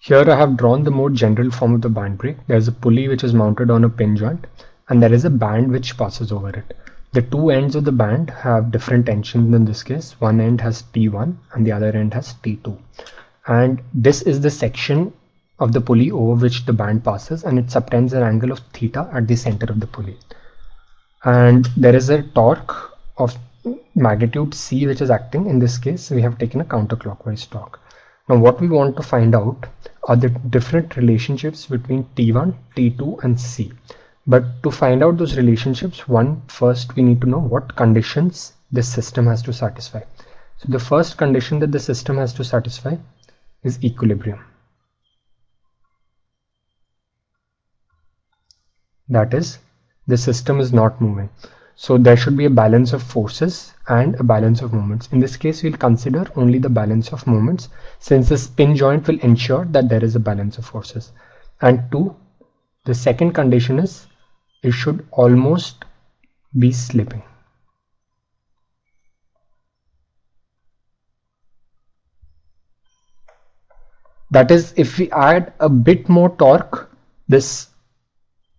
Here I have drawn the more general form of the band brake. There's a pulley which is mounted on a pin joint, and there is a band which passes over it. The two ends of the band have different tensions in this case. One end has T1 and the other end has T2. And this is the section of the pulley over which the band passes, and it subtends an angle of theta at the center of the pulley. And there is a torque of magnitude C which is acting. In this case, we have taken a counterclockwise torque. Now what we want to find out are the different relationships between T1, T2 and C. But to find out those relationships, first we need to know what conditions this system has to satisfy. So the first condition that the system has to satisfy is equilibrium. That is, the system is not moving. So there should be a balance of forces and a balance of moments. In this case, we'll consider only the balance of moments, since the spin joint will ensure that there is a balance of forces. And two, the second condition is it should almost be slipping. That is, if we add a bit more torque, this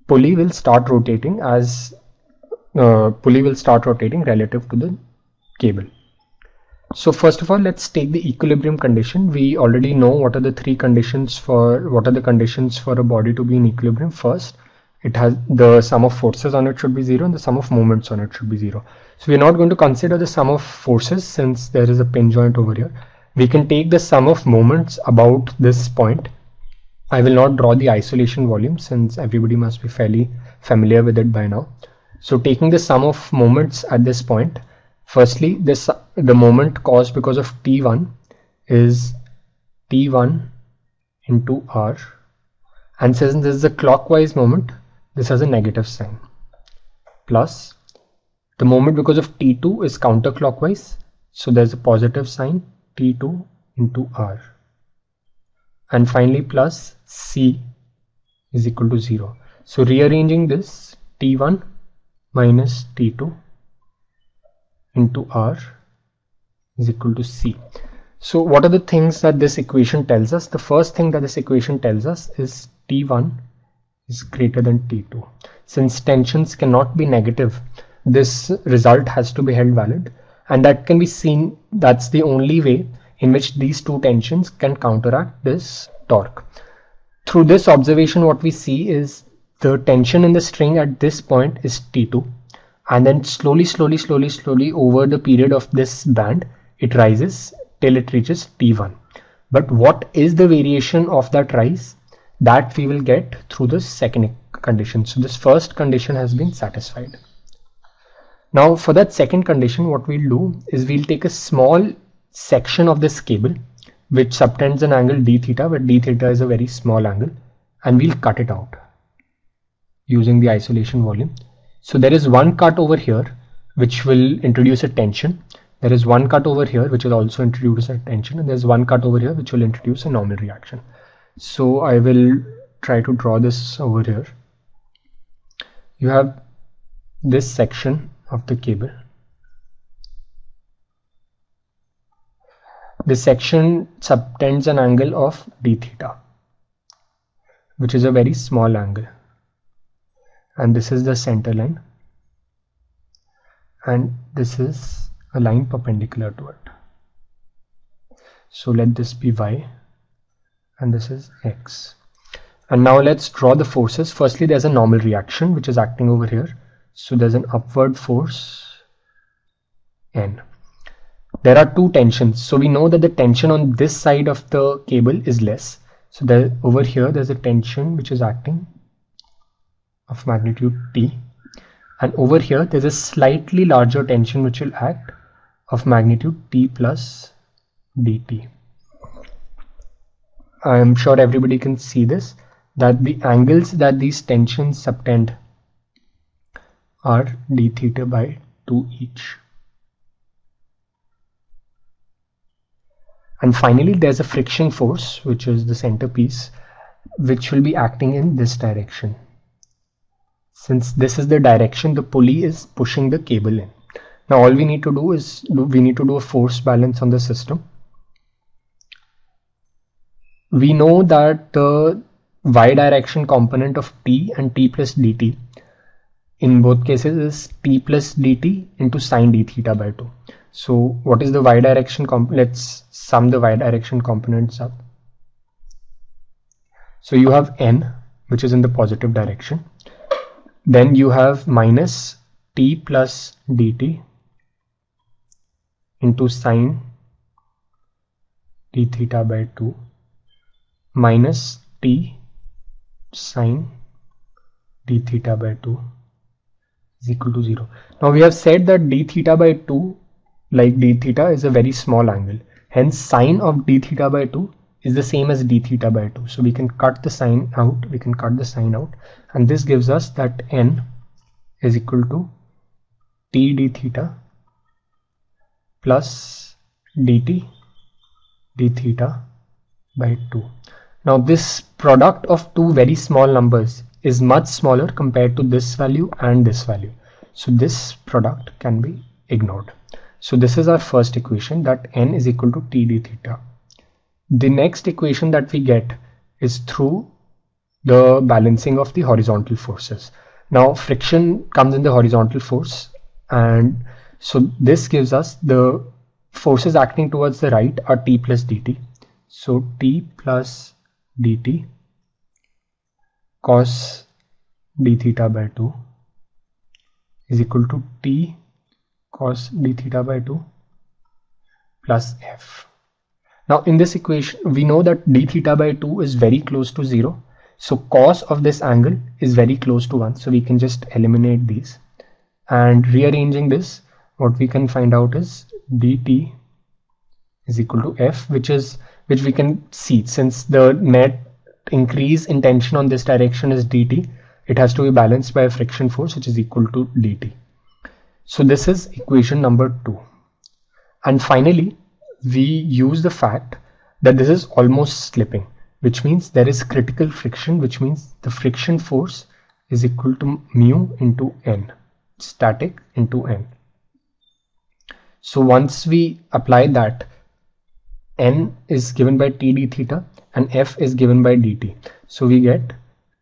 pulley will start rotating relative to the cable. So first of all, let's take the equilibrium condition. We already know what are the conditions for a body to be in equilibrium. First, it has the sum of forces on it should be 0 and the sum of moments on it should be 0. So we're not going to consider the sum of forces since there is a pin joint over here. We can take the sum of moments about this point. I will not draw the isolation volume since everybody must be fairly familiar with it by now. So taking the sum of moments at this point, firstly, the moment caused because of T1 is T1 into R, and since this is a clockwise moment, this has a negative sign, plus the moment because of T2 is counterclockwise, so there's a positive sign, T2 into R, and finally plus C is equal to 0. So rearranging this, T1 minus T2 into R is equal to C. So what are the things that this equation tells us? The first thing that this equation tells us is T1 is greater than T2. Since tensions cannot be negative, this result has to be held valid, and that can be seen, that's the only way in which these two tensions can counteract this torque. Through this observation, what we see is the tension in the string at this point is T2, and then slowly over the period of this band, it rises till it reaches T1. But what is the variation of that rise? That we will get through the second condition. So this first condition has been satisfied. Now for that second condition, what we'll do is we'll take a small section of this cable which subtends an angle d theta, where d theta is a very small angle, and we'll cut it out using the isolation volume. So there is one cut over here which will introduce a tension. There is one cut over here which will also introduce a tension, and there's one cut over here which will introduce a normal reaction. So I will try to draw this over here. You have this section of the cable. This section subtends an angle of d theta, which is a very small angle, and this is the center line, and this is a line perpendicular to it. So let this be y, and this is x. And now let's draw the forces. Firstly, there's a normal reaction which is acting over here. So there's an upward force N. There are two tensions. So we know that the tension on this side of the cable is less. So there, over here, there's a tension which is acting of magnitude T. And over here, there's a slightly larger tension which will act of magnitude T plus dt. I am sure everybody can see this, that the angles that these tensions subtend are d theta by 2 each. And finally, there's a friction force, which is the centerpiece, which will be acting in this direction. Since this is the direction the pulley is pushing the cable in. Now all we need to do is we need to do a force balance on the system. we know that the y direction component of t and t plus dt in both cases is t plus dt into sine d theta by 2. So what is the y direction component? Let's sum the y direction components up. So you have n, which is in the positive direction. Then you have minus t plus dt into sine d theta by 2 minus t sine d theta by 2 is equal to 0. Now we have said that d theta by 2, like d theta, is a very small angle. Hence sine of d theta by 2 is the same as d theta by 2. So we can cut the sine out. We can cut the sine out, and this gives us that n is equal to t d theta plus dt d theta by 2. Now this product of two very small numbers is much smaller compared to this value and this value. So this product can be ignored. So this is our first equation, that n is equal to t d theta. The next equation that we get is through the balancing of the horizontal forces. Now friction comes in the horizontal force, and so this gives us the forces acting towards the right are t plus dt. So t plus dt cos d theta by 2 is equal to t cos d theta by 2 plus f. Now in this equation we know that d theta by 2 is very close to 0. So cos of this angle is very close to 1. So we can just eliminate these, and rearranging this, what we can find out is dt is equal to f, which we can see, since the net increase in tension on this direction is dt, it has to be balanced by a friction force which is equal to dt. So this is equation number 2. And finally we use the fact that this is almost slipping, which means there is critical friction, which means the friction force is equal to mu into n, static into n. So once we apply that, n is given by t d theta and f is given by dt. So we get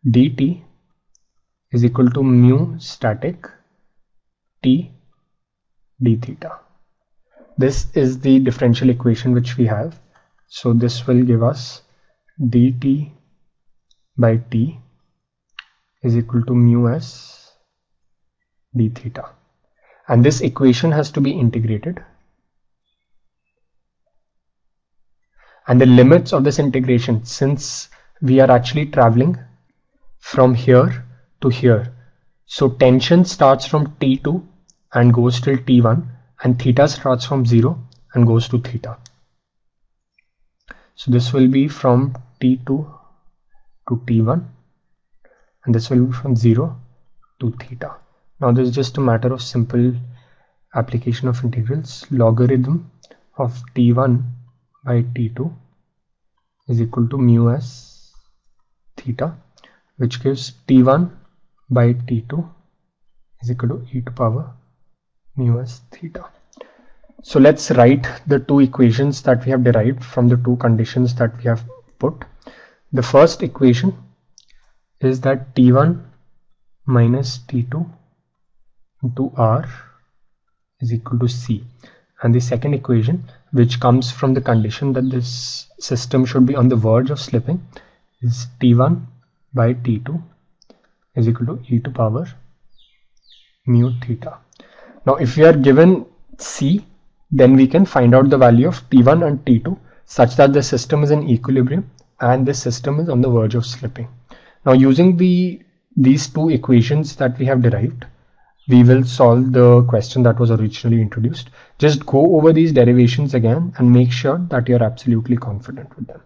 dt is equal to mu static t d theta. This is the differential equation which we have. So this will give us dt by t is equal to mu s d theta. And this equation has to be integrated. And the limits of this integration, since we are actually traveling from here to here, so tension starts from T2 and goes till T1, and theta starts from 0 and goes to theta. So this will be from T2 to T1, and this will be from 0 to theta. Now this is just a matter of simple application of integrals. Logarithm of T1 by T2 is equal to mu s theta, which gives T1 by T2 is equal to e to power mu s theta. So let's write the two equations that we have derived from the two conditions that we have put. The first equation is that T1 minus T2 into R is equal to C. And the second equation, which comes from the condition that this system should be on the verge of slipping, is T1 by T2 is equal to e to power mu theta. Now if we are given C, then we can find out the value of T1 and T2 such that the system is in equilibrium and this system is on the verge of slipping. Now using these two equations that we have derived, we will solve the question that was originally introduced. Just go over these derivations again and make sure that you are absolutely confident with them.